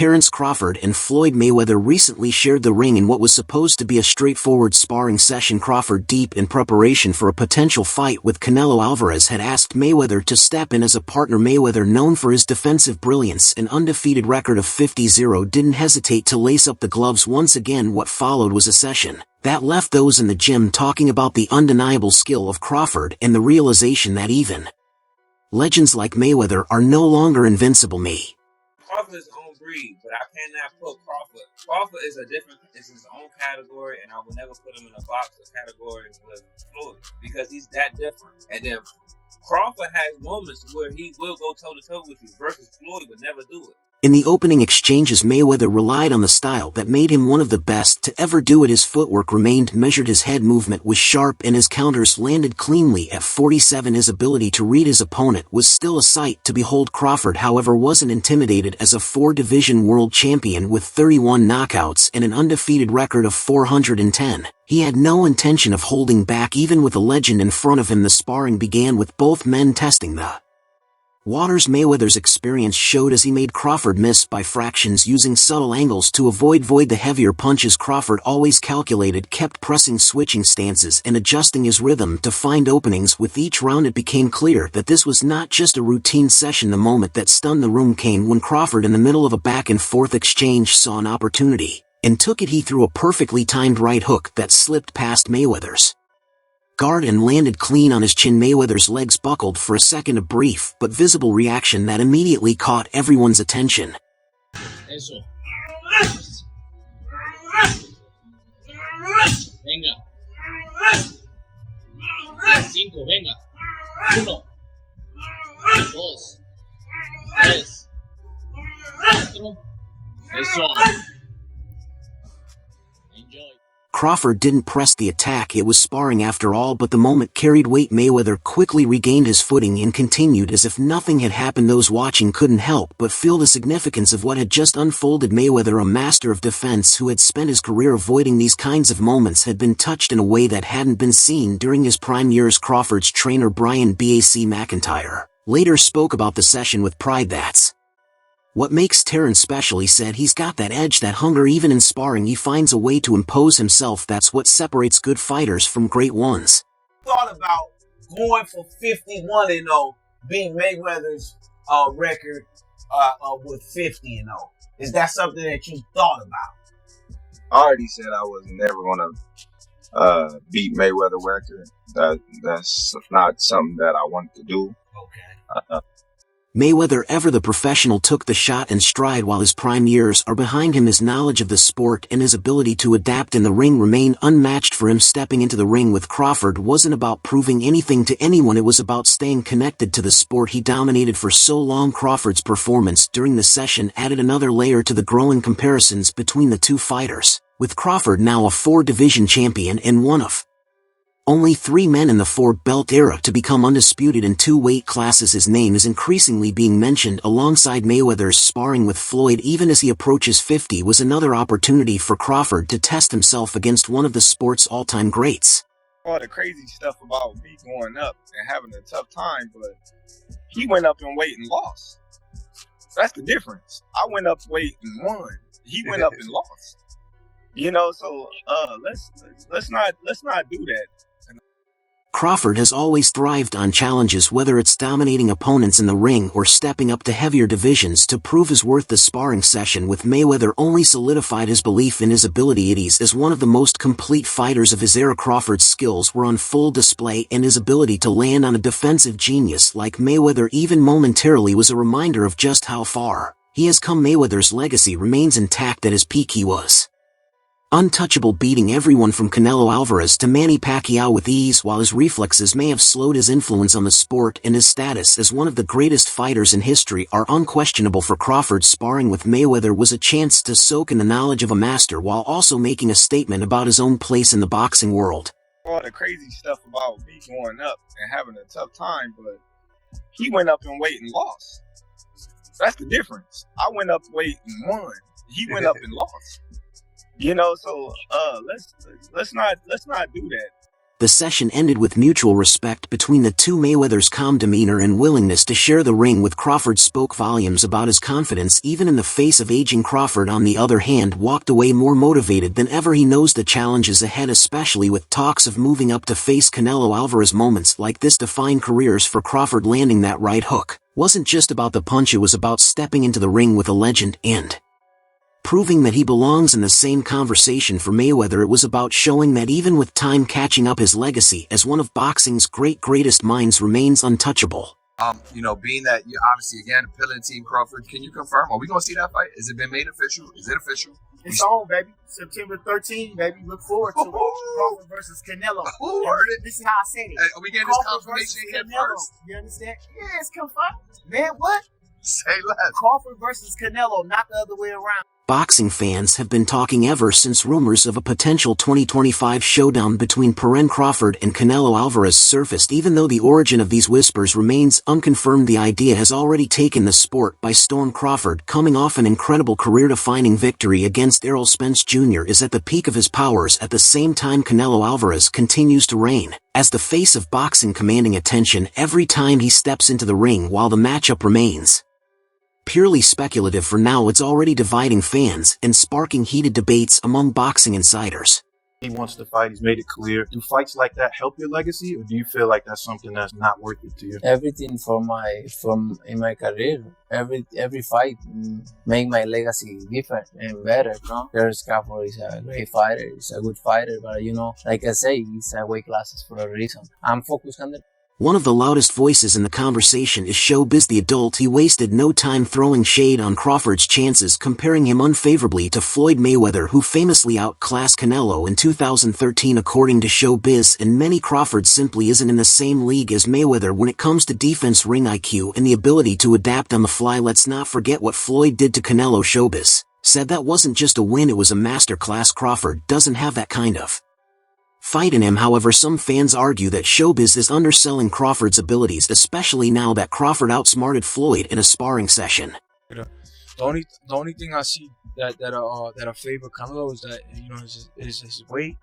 Terence Crawford and Floyd Mayweather recently shared the ring in what was supposed to be a straightforward sparring session. Crawford, deep in preparation for a potential fight with Canelo Alvarez, had asked Mayweather to step in as a partner. Mayweather, known for his defensive brilliance and undefeated record of 50-0, didn't hesitate to lace up the gloves once again. What followed was a session that left those in the gym talking about the undeniable skill of Crawford and the realization that even legends like Mayweather are no longer invincible. Crawford is his own breed, but I cannot put Crawford. Crawford is it's his own category, and I will never put him in a box or category with Floyd because he's that different. And then Crawford has moments where he will go toe to toe with you versus Floyd would never do it. In the opening exchanges, Mayweather relied on the style that made him one of the best to ever do it. His footwork remained measured, his head movement was sharp, and his counters landed cleanly. At 47, his ability to read his opponent was still a sight to behold. Crawford, however, wasn't intimidated. As a 4-division world champion with 31 knockouts and an undefeated record of 410, he had no intention of holding back. Even with a legend in front of him, the sparring began with both men testing the waters. Mayweather's experience showed as he made Crawford miss by fractions, using subtle angles to avoid the heavier punches. Crawford, always calculated, kept pressing, switching stances, and adjusting his rhythm to find openings. With each round, it became clear that this was not just a routine session. The moment that stunned the room came when Crawford, in the middle of a back-and-forth exchange, saw an opportunity and took it. He threw a perfectly timed right hook that slipped past Mayweather's guard and landed clean on his chin. Mayweather's legs buckled for a second, a brief but visible reaction that immediately caught everyone's attention. Eso. Venga. 5, venga. 1, 2, 3, 4. Eso. Enjoy. Crawford didn't press the attack. It was sparring after all, but the moment carried weight. Mayweather quickly regained his footing and continued as if nothing had happened. Those watching couldn't help but feel the significance of what had just unfolded. Mayweather, a master of defense who had spent his career avoiding these kinds of moments, had been touched in a way that hadn't been seen during his prime years. Crawford's trainer, Brian "Bac" McIntyre, later spoke about the session with pride. "That's what makes Terence special," he said. "He's got that edge, that hunger. Even in sparring, he finds a way to impose himself. That's what separates good fighters from great ones." Thought about going for 51-0, beat Mayweather's record with 50-0. Is that something that you thought about? I already said I was never gonna beat Mayweather record. That's not something that I want to do. Okay. Mayweather, ever the professional, took the shot in stride. While his prime years are behind him, his knowledge of the sport and his ability to adapt in the ring remain unmatched. For him, stepping into the ring with Crawford wasn't about proving anything to anyone. It was about staying connected to the sport he dominated for so long. Crawford's performance during the session added another layer to the growing comparisons between the two fighters, with Crawford now a 4-division champion and one of only 3 men in the 4-belt era to become undisputed in 2 weight classes. His name is increasingly being mentioned alongside Mayweather's. Sparring with Floyd, even as he approaches 50, was another opportunity for Crawford to test himself against one of the sport's all-time greats. All the crazy stuff about me going up and having a tough time, but he went up in weight and lost. That's the difference. I went up weight and won. He went up and lost. You know, so let's not do that. Crawford has always thrived on challenges, whether it's dominating opponents in the ring or stepping up to heavier divisions to prove his worth. The sparring session with Mayweather only solidified his belief in his abilities as one of the most complete fighters of his era. Crawford's skills were on full display, and his ability to land on a defensive genius like Mayweather, even momentarily, was a reminder of just how far he has come. Mayweather's legacy remains intact. At his peak, he was untouchable, beating everyone from Canelo Alvarez to Manny Pacquiao with ease. While his reflexes may have slowed, his influence on the sport and his status as one of the greatest fighters in history are unquestionable. For Crawford, sparring with Mayweather was a chance to soak in the knowledge of a master while also making a statement about his own place in the boxing world. All the crazy stuff about me going up and having a tough time, but he went up in weight and lost. That's the difference. I went up weight and won. He went up and lost. You know, so let's not do that. The session ended with mutual respect between the two. Mayweather's calm demeanor and willingness to share the ring with Crawford spoke volumes about his confidence even in the face of aging. Crawford, on the other hand, walked away more motivated than ever. He knows the challenges ahead, especially with talks of moving up to face Canelo Alvarez. Moments like this define careers for Crawford. Landing that right hook wasn't just about the punch, it was about stepping into the ring with a legend and proving that he belongs in the same conversation. For Mayweather, it was about showing that even with time catching up, his legacy as one of boxing's greatest minds remains untouchable. Being that you obviously again appealing Team Crawford, can you confirm? Are we gonna see that fight? Has it been made official? Is it official? It's on, baby. September 13th, baby. Look forward to it. Crawford versus Canelo. This is how I said it. Hey, are we getting this confirmation here first? You understand? Yeah, it's confirmed. Man, what? Say less. Crawford versus Canelo, not the other way around. Boxing fans have been talking ever since rumors of a potential 2025 showdown between Terence Crawford and Canelo Alvarez surfaced. Even though the origin of these whispers remains unconfirmed, the idea has already taken the sport by storm. Crawford, coming off an incredible career-defining victory against Errol Spence Jr., is at the peak of his powers. At the same time, Canelo Alvarez continues to reign as the face of boxing, commanding attention every time he steps into the ring. While the matchup remains purely speculative for now, it's already dividing fans and sparking heated debates among boxing insiders. He wants to fight. He's made it clear. Do fights like that help your legacy, or do you feel like that's something that's not worth it to you? Everything in my career, every fight make my legacy different and better. No, Terence Crawford is a great fighter. He's a good fighter, but like I say, he's a weight classes for a reason. I'm focused on the. One of the loudest voices in the conversation is Showbiz the Adult. He wasted no time throwing shade on Crawford's chances, comparing him unfavorably to Floyd Mayweather, who famously outclassed Canelo in 2013. According to Showbiz and many, Crawford simply isn't in the same league as Mayweather when it comes to defense, ring IQ, and the ability to adapt on the fly. Let's not forget what Floyd did to Canelo. Showbiz said that wasn't just a win, it was a masterclass. Crawford doesn't have that kind of fight in him. However, some fans argue that Showbiz is underselling Crawford's abilities, especially now that Crawford outsmarted Floyd in a sparring session. The only thing I see that I favor Canelo is that is his weight,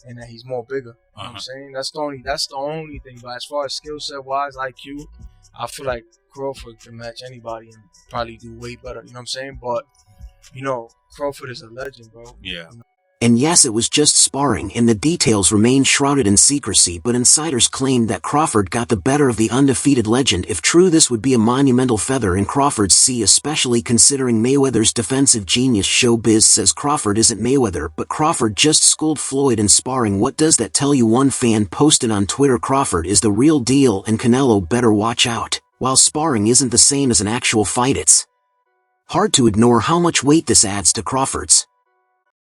and that he's more bigger. You know what I'm saying? That's the only thing. But as far as skill set wise, IQ, I feel like Crawford can match anybody and probably do way better. You know what I'm saying? But Crawford is a legend, bro. Yeah. And yes, it was just sparring, and the details remain shrouded in secrecy, but insiders claimed that Crawford got the better of the undefeated legend. If true, this would be a monumental feather in Crawford's sea, especially considering Mayweather's defensive genius. Showbiz says Crawford isn't Mayweather, but Crawford just schooled Floyd in sparring. What does that tell you? One fan posted on Twitter, Crawford is the real deal and Canelo better watch out. While sparring isn't the same as an actual fight, it's hard to ignore how much weight this adds to Crawford's